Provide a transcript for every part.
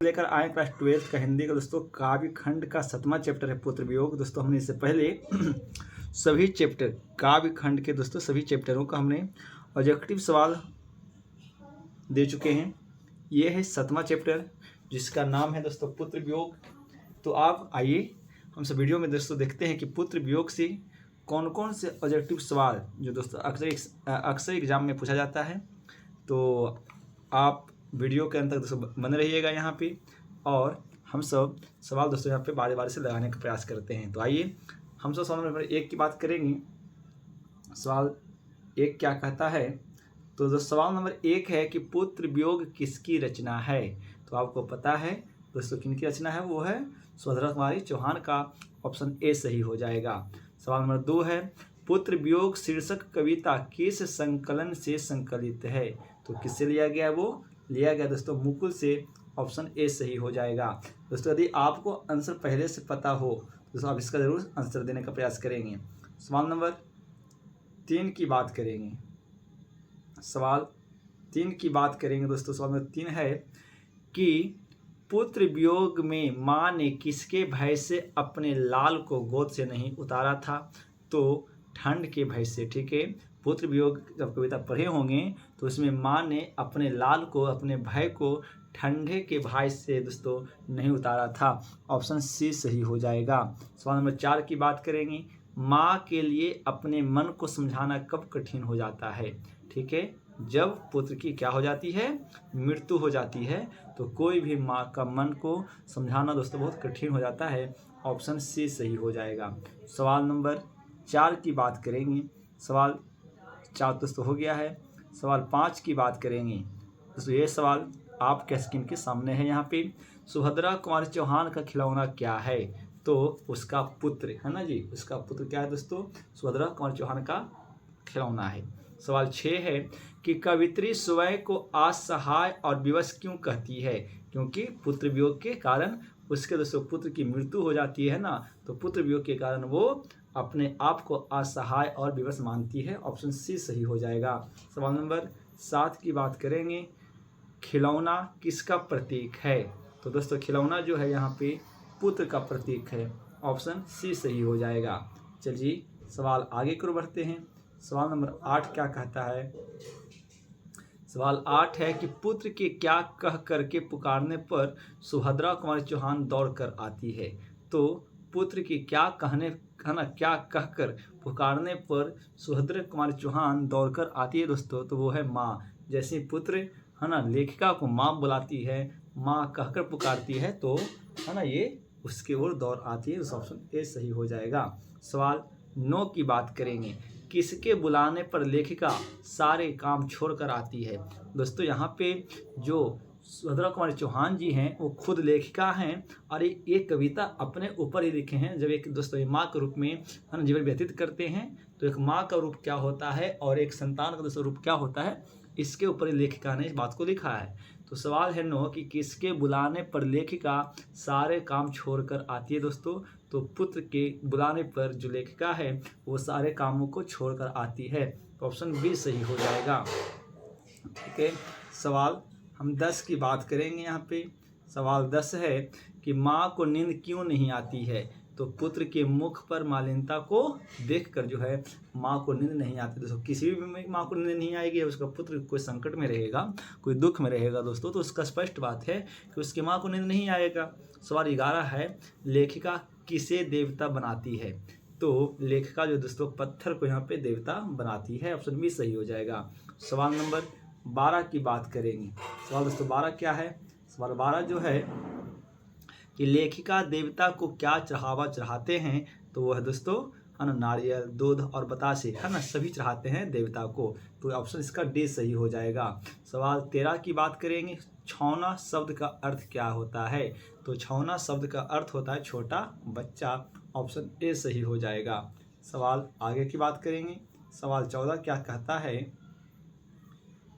लेकर आए class 12th का हिंदी का दोस्तों काव्य खंड का 7वां चैप्टर है पुत्र वियोग। दोस्तों हमने इससे पहले सभी चैप्टर काव्य खंड के दोस्तों सभी चैप्टरों का हमने ऑब्जेक्टिव सवाल दे चुके हैं। ये है 7वां चैप्टर जिसका नाम है दोस्तों पुत्र वियोग। तो आप आइए हम सब वीडियो में दोस्तों देखते हैं कि पुत्र वियोग से कौन कौन से ऑब्जेक्टिव सवाल जो दोस्तों अक्सर एग्जाम में पूछा जाता है। तो आप वीडियो के अंत तक दोस्तों बने रहिएगा यहाँ पे, और हम सब सवाल दोस्तों यहाँ पे बारी बारी से लगाने का प्रयास करते हैं। तो आइए हम सब सवाल नंबर 1 की बात करेंगे। सवाल 1 क्या कहता है? तो जो सवाल नंबर 1 है कि पुत्र वियोग किसकी रचना है। तो आपको पता है दोस्तों किनकी रचना है, वो है सुभद्रा कुमारी चौहान का। ऑप्शन ए सही हो जाएगा। सवाल नंबर 2 है पुत्र वियोग शीर्षक कविता किस संकलन से संकलित है। तो किससे लिया गया है? वो लिया गया दोस्तों मुकुल से। ऑप्शन ए सही हो जाएगा। दोस्तों यदि आपको आंसर पहले से पता हो दोस्तों आप इसका जरूर आंसर देने का प्रयास करेंगे। सवाल नंबर 3 की बात करेंगे। सवाल 3 की बात करेंगे दोस्तों। सवाल नंबर 3 है कि पुत्र वियोग में माँ ने किसके भय से अपने लाल को गोद से नहीं उतारा था। तो ठंड के भय से। ठीक है, पुत्र वियोग जब कविता पढ़े होंगे तो उसमें माँ ने अपने लाल को, अपने भय को ठंडे के भय से दोस्तों नहीं उतारा था। ऑप्शन सी सही हो जाएगा। सवाल नंबर 4 की बात करेंगे। माँ के लिए अपने मन को समझाना कब कठिन हो जाता है। ठीक है, जब पुत्र की क्या हो जाती है, मृत्यु हो जाती है, तो कोई भी माँ का मन को समझाना दोस्तों बहुत कठिन हो जाता है। ऑप्शन सी सही हो जाएगा। सवाल नंबर 4 की बात करेंगे। सवाल 4 दोस्तों हो गया है। सवाल 5 की बात करेंगे। दोस्तों ये सवाल आपके स्क्रीन के सामने है यहाँ पे। सुभद्रा कुमारी चौहान का खिलौना क्या है। तो उसका पुत्र है ना जी, उसका पुत्र क्या है दोस्तों? सुभद्रा कुमारी चौहान का खिलौना है। सवाल 6 है कि कवित्री स्वयं को असहाय और विवश क्यों कहती है। क्योंकि पुत्र वियोग के कारण उसके दोस्तों पुत्र की मृत्यु हो जाती है ना, तो पुत्र वियोग के कारण वो अपने आप को असहाय और विवश मानती है। ऑप्शन सी सही हो जाएगा। सवाल नंबर 7 की बात करेंगे। खिलौना किसका प्रतीक है। तो दोस्तों खिलौना जो है यहाँ पे पुत्र का प्रतीक है। ऑप्शन सी सही हो जाएगा। चलिए सवाल आगे की ओर बढ़ते हैं। सवाल नंबर 8 क्या कहता है? सवाल 8 है कि पुत्र के क्या कह करके पुकारने पर सुभद्रा कुमारी चौहान दौड़ कर आती है। तो पुत्र की क्या कहने है ना, क्या कहकर पुकारने पर सुभद्रा कुमारी चौहान दौड़कर आती है दोस्तों, तो वो है माँ। जैसे पुत्र है ना लेखिका को माँ बुलाती है, माँ कहकर पुकारती है, तो है ना ये उसके ओर दौड़ आती है। उस ऑप्शन ए सही हो जाएगा। सवाल 9 की बात करेंगे। किसके बुलाने पर लेखिका सारे काम छोड़कर आती है। दोस्तों यहाँ पे जो सुभद्रा कुमारी चौहान जी हैं वो खुद लेखिका हैं, और ये कविता अपने ऊपर ही लिखे हैं। जब एक दोस्तों ये माँ के रूप में है ना जीवन व्यतीत करते हैं, तो एक माँ का रूप क्या होता है और एक संतान का दोस्तों रूप क्या होता है, इसके ऊपर ही लेखिका ने इस बात को लिखा है। तो सवाल है 9 कि किसके बुलाने पर लेखिका सारे काम छोड़कर आती है दोस्तों। तो पुत्र के बुलाने पर जो लेखिका है वो सारे कामों को छोड़कर आती है। तो ऑप्शन बी सही हो जाएगा। ठीक है, सवाल हम 10 की बात करेंगे यहाँ पे। सवाल 10 है कि माँ को नींद क्यों नहीं आती है। तो पुत्र के मुख पर मालिनता को देखकर जो है माँ को नींद नहीं आती। दोस्तों किसी भी माँ को नींद नहीं आएगी, उसका पुत्र कोई संकट में रहेगा, कोई दुख में रहेगा दोस्तों, तो उसका स्पष्ट बात है कि उसकी माँ को नींद नहीं आएगा। सवाल 11 है लेखिका किसे देवता बनाती है। तो लेखिका जो दोस्तों पत्थर को यहाँ पे देवता बनाती है। ऑप्शन बी सही हो जाएगा। सवाल नंबर 12 की बात करेंगे। सवाल दोस्तों 12 क्या है? सवाल 12 जो है कि लेखिका देवता को क्या चढ़ावा चढ़ाते हैं। तो वह दोस्तों है ना नारियल, दूध और बतासे है ना सभी चढ़ाते हैं देवता को। तो ऑप्शन इसका डी सही हो जाएगा। सवाल 13 की बात करेंगे। छौना शब्द का अर्थ क्या होता है। तो छौना शब्द का अर्थ होता है छोटा बच्चा। ऑप्शन ए सही हो जाएगा। सवाल आगे की बात करेंगे। सवाल 14 क्या कहता है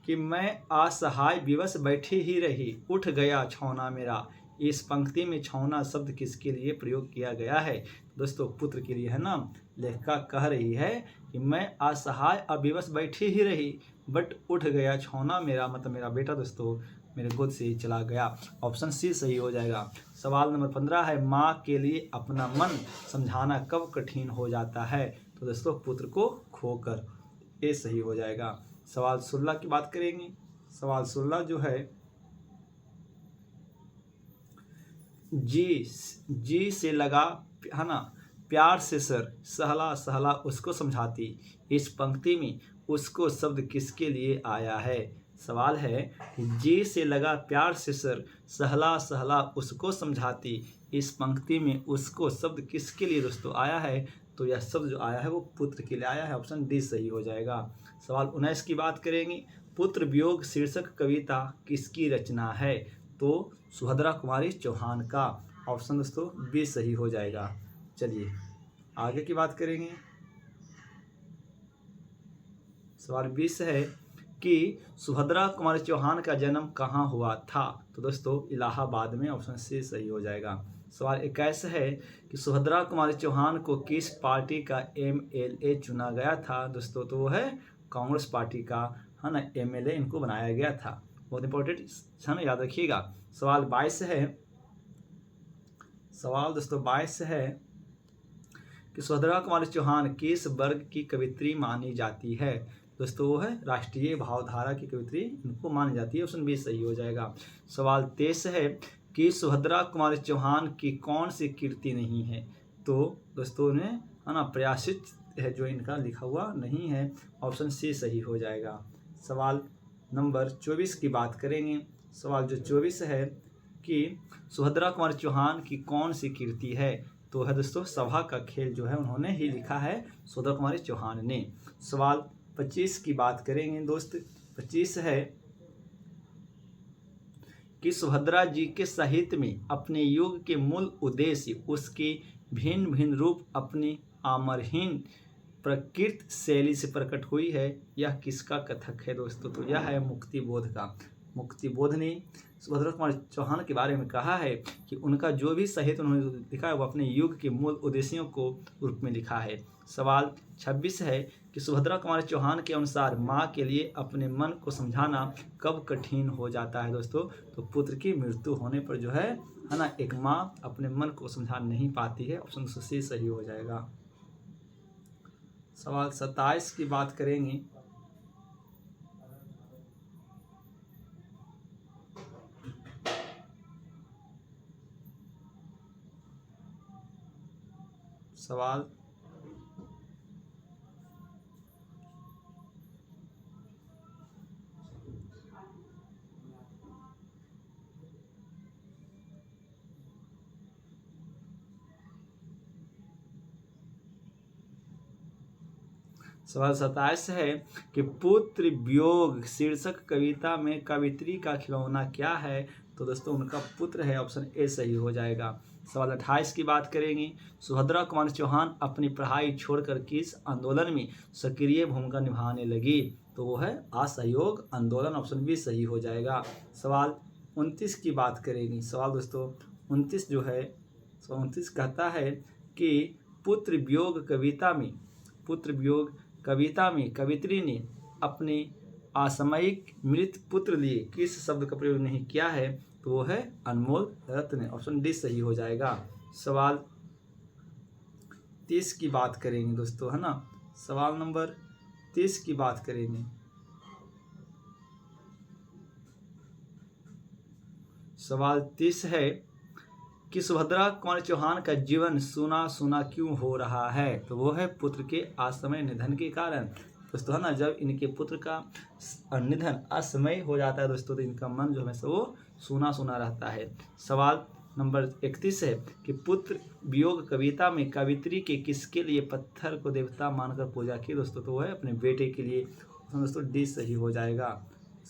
कि मैं असहाय विवश बैठी ही रही, उठ गया छौना मेरा, इस पंक्ति में छौना शब्द किसके लिए प्रयोग किया गया है? दोस्तों पुत्र के लिए है ना। लेखिका कह रही है कि मैं असहाय अविवश बैठी ही रही, बट उठ गया छौना मेरा, मतलब मेरा बेटा दोस्तों मेरे गोद से ही चला गया। ऑप्शन सी सही हो जाएगा। सवाल नंबर 15 है, माँ के लिए अपना मन समझाना कब कठिन हो जाता है? तो दोस्तों पुत्र को खोकर, ये सही हो जाएगा। सवाल 16 की बात करेंगे। सवाल 16 जो है, जी से लगा है ना, प्यार से सर, सहला सहला उसको समझाती, इस पंक्ति में उसको शब्द किसके लिए आया है? सवाल है कि जी से लगा प्यार से सर, सहला सहला उसको समझाती, इस पंक्ति में उसको शब्द किसके लिए दोस्तों आया है? तो यह शब्द जो आया है वो पुत्र के लिए आया है। ऑप्शन डी सही हो जाएगा। सवाल 19 की बात करेंगे। पुत्र वियोग शीर्षक कविता किसकी रचना है? तो सुभद्रा कुमारी चौहान का। ऑप्शन दोस्तों बी सही हो जाएगा। चलिए आगे की बात करेंगे। सवाल 20 है कि सुभद्रा कुमारी चौहान का जन्म कहाँ हुआ था? तो दोस्तों इलाहाबाद में। ऑप्शन सी सही हो जाएगा। सवाल 21 है कि सुभद्रा कुमारी चौहान को किस पार्टी का MLA चुना गया था? दोस्तों तो वो है कांग्रेस पार्टी का, है ना, MLA इनको बनाया गया था। बहुत इंपॉर्टेंट है ना, याद रखिएगा। सवाल 22 है, सवाल दोस्तों 22 है कि सुभद्रा कुमारी चौहान किस वर्ग की कवित्री मानी जाती है? दोस्तों वो है राष्ट्रीय भावधारा की कवित्री इनको मानी जाती है। ऑप्शन बी सही हो जाएगा। सवाल 23 है कि सुभद्रा कुमारी चौहान की कौन सी कृति नहीं है? तो दोस्तों ने है ना प्रयासित है जो इनका लिखा हुआ नहीं है। ऑप्शन सी सही हो जाएगा। सवाल नंबर 24 की बात करेंगे। सवाल जो 24 है कि सुभद्रा कुमारी चौहान की कौन सी कृति है? तो है दोस्तों सभा का खेल, जो है उन्होंने ही लिखा है सुभद्रा कुमारी चौहान ने। सवाल 25 की बात करेंगे दोस्त। 25 है कि सुभद्रा जी के साहित्य में अपने युग के मूल उद्देश्य, उसके भिन्न भिन्न रूप अपनी आमरहीन प्रकृत शैली से प्रकट हुई है, यह किसका कथक है? दोस्तों तो यह है मुक्ति बोध का। मुक्ति बोध ने सुभद्रा कुमारी चौहान के बारे में कहा है कि उनका जो भी साहित्य उन्होंने लिखा है वो अपने युग के मूल उद्देश्यों को रूप में लिखा है। सवाल 26 है कि सुभद्रा कुमारी चौहान के अनुसार माँ के लिए अपने मन को समझाना कब कठिन हो जाता है? दोस्तों तो पुत्र की मृत्यु होने पर जो है ना, एक माँ अपने मन को समझा नहीं पाती है। ऑप्शन सी सही हो जाएगा। सवाल 27 की बात करेंगे। सवाल सवाल 27 है कि पुत्र वियोग शीर्षक कविता में कवित्री का खिलौना क्या है? तो दोस्तों उनका पुत्र है। ऑप्शन ए सही हो जाएगा। सवाल 28 की बात करेंगे। सुभद्रा कुमारी चौहान अपनी पढ़ाई छोड़कर किस आंदोलन में सक्रिय भूमिका निभाने लगी? तो वो है असहयोग आंदोलन। ऑप्शन बी सही हो जाएगा। सवाल 29 की बात करेंगे। सवाल दोस्तों 29 जो है, 29 कहता है कि पुत्र वियोग कविता में कवित्री ने अपने असामयिक मृत पुत्र लिए किस शब्द का प्रयोग नहीं किया है? तो वो है अनमोल रत्न। ऑप्शन डी सही हो जाएगा। सवाल 30 की बात करेंगे दोस्तों, है ना। सवाल नंबर 30 की बात करेंगे। सवाल 30 है कि सुभद्रा कुमारी चौहान का जीवन सूना सूना क्यों हो रहा है? तो वो है पुत्र के असमय निधन के कारण। दोस्तों है ना, जब इनके पुत्र का निधन असमय हो जाता है दोस्तों, तो इनका मन जो हमेशा वो सूना सूना रहता है। सवाल नंबर 31 है कि पुत्र वियोग कविता में कवित्री के किसके लिए पत्थर को देवता मानकर पूजा की? दोस्तों तो वो है अपने बेटे के लिए। दोस्तों डी सही हो जाएगा।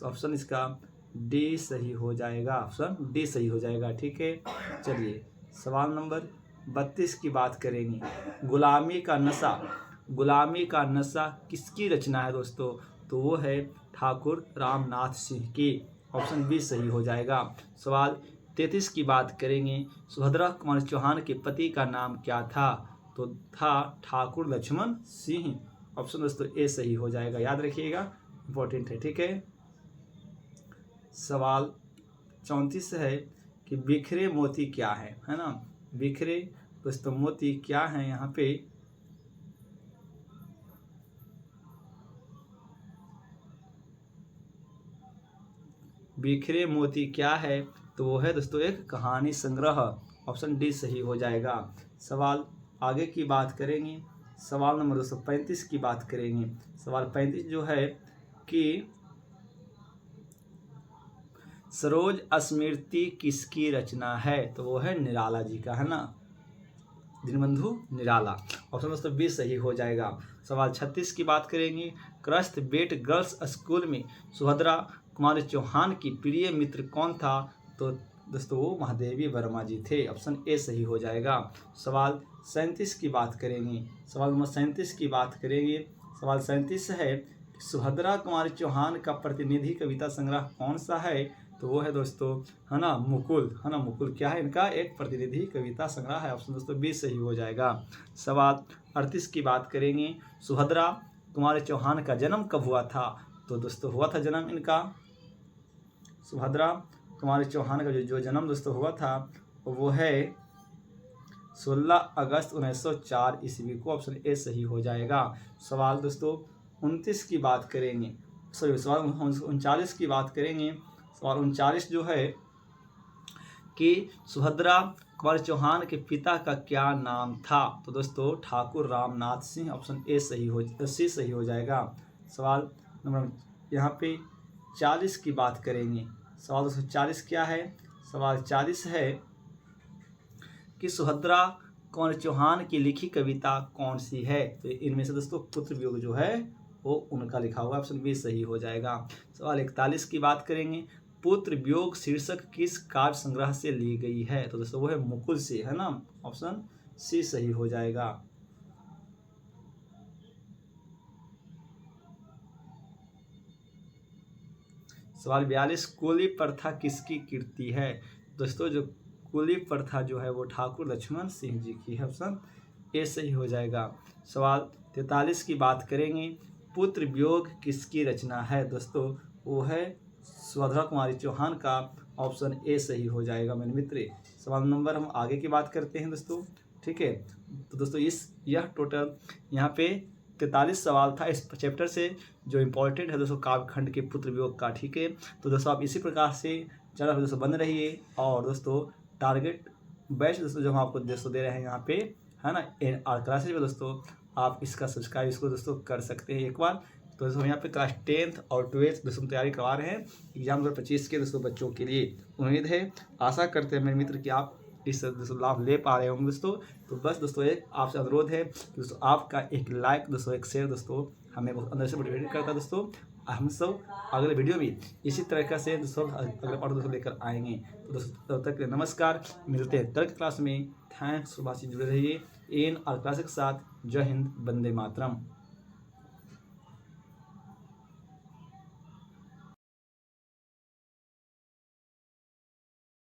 ऑप्शन इसका डी सही हो जाएगा। ऑप्शन डी सही हो जाएगा। ठीक है, चलिए सवाल नंबर 32 की बात करेंगे। गुलामी का नशा किसकी रचना है? दोस्तों तो वो है ठाकुर रामनाथ सिंह की। ऑप्शन बी सही हो जाएगा। सवाल 33 की बात करेंगे, सुभद्रा कुमारी चौहान के पति का नाम क्या था? तो था ठाकुर लक्ष्मण सिंह। ऑप्शन दोस्तों ए सही हो जाएगा, याद रखिएगा, इंपॉर्टेंट है। ठीक है, सवाल 34 है कि बिखरे मोती क्या है ना? बिखरे दोस्तों मोती क्या है यहाँ पे? बिखरे मोती क्या है? तो वो है दोस्तों एक कहानी संग्रह। ऑप्शन डी सही हो जाएगा। सवाल आगे की बात करेंगे, सवाल नंबर 235 की बात करेंगे। सवाल 35 जो है कि सरोज स्मृति किसकी रचना है? तो वो है निराला जी का, है ना, दीनबंधु निराला। ऑप्शन दोस्तों बी सही हो जाएगा। सवाल 36 की बात करेंगे, क्रस्ट बेट गर्ल्स स्कूल में सुभद्रा कुमारी चौहान की प्रिय मित्र कौन था? तो दोस्तों वो महादेवी वर्मा जी थे। ऑप्शन ए सही हो जाएगा। सवाल 37 की बात करेंगे, सवाल नंबर 37 की बात करेंगे। सवाल 37 है, सुभद्रा कुमारी चौहान का प्रतिनिधि कविता संग्रह कौन सा है? तो वो है दोस्तों, है ना, मुकुल, है ना, मुकुल क्या है? इनका एक प्रतिनिधि कविता संग्रह है। ऑप्शन दोस्तों बी सही हो जाएगा। सवाल 38 की बात करेंगे, सुभद्रा कुमारी चौहान का जन्म कब हुआ था? तो दोस्तों हुआ था जन्म इनका, सुभद्रा कुमारी चौहान का जो जन्म दोस्तों हुआ था वो है 16 अगस्त 1904 ईस्वी को। ऑप्शन ए सही हो जाएगा। सवाल दोस्तों 29 की बात करेंगे, सॉरी सवाल 39 की बात करेंगे। सवाल 39 जो है कि सुभद्रा कुमारी चौहान के पिता का क्या नाम था? तो दोस्तों ठाकुर रामनाथ सिंह। ऑप्शन ए सी सही हो जाएगा। सवाल नंबर यहाँ पे 40 की बात करेंगे। सवाल दोस्तों 40 क्या है? सवाल 40 है कि सुभद्रा कुमारी चौहान की लिखी कविता कौन सी है? तो इनमें से दोस्तों पुत्र वियोग जो है वो उनका लिखा हुआ। ऑप्शन बी सही हो जाएगा। सवाल 41 की बात करेंगे, पुत्र वियोग शीर्षक किस काव्य संग्रह से ली गई है? तो दोस्तों वो है मुकुल से, है ना, ऑप्शन सी सही हो जाएगा। सवाल 42, कुली प्रथा किसकी कीर्ति है? दोस्तों जो कुली प्रथा जो है वो ठाकुर लक्ष्मण सिंह जी की है। ऑप्शन ए सही हो जाएगा। सवाल 43 की बात करेंगे, पुत्र वियोग किसकी रचना है? दोस्तों वो है सुभद्रा कुमारी चौहान का। ऑप्शन ए सही हो जाएगा मेरे मित्र। सवाल नंबर हम आगे की बात करते हैं दोस्तों। ठीक है, तो दोस्तों यह टोटल यहाँ पे 43 सवाल था इस चैप्टर से, जो इम्पोर्टेंट है दोस्तों काव्यखंड के पुत्र वियोग का। ठीक है, तो दोस्तों आप इसी प्रकार से चैनल पर दोस्तों बने रहिए। और दोस्तों टारगेट बैच दोस्तों जो हम आपको दोस्तों दे रहे हैं यहाँ पे, है ना, NR क्लासेज में दोस्तों आप इसका सब्सक्राइब इसको दोस्तों कर सकते हैं एक बार। तो दोस्तों हम यहाँ पे क्लास 10th और 12th दोस्तों तैयारी करवा रहे हैं एग्जाम 2025 के दोस्तों बच्चों के लिए। उम्मीद है, आशा करते हैं मेरे मित्र कि आप इस दोस्तों लाभ ले पा रहे होंगे दोस्तों। तो बस दोस्तों एक आपसे अनुरोध है कि दोस्तों आपका एक लाइक दोस्तों, एक शेयर दोस्तों हमें बहुत अंदर से मोटिवेट करता है दोस्तों। हम सब अगले वीडियो में इसी तरीके से दोस्तों अगले पार्ट दोस्तों लेकर आएंगे। तो दोस्तों तब तक नमस्कार, मिलते हैं तर्क क्लास में। थैंक्स, सुभाष जी जुड़े रहिए NR क्लास के साथ। जय हिंद, वंदे मातरम।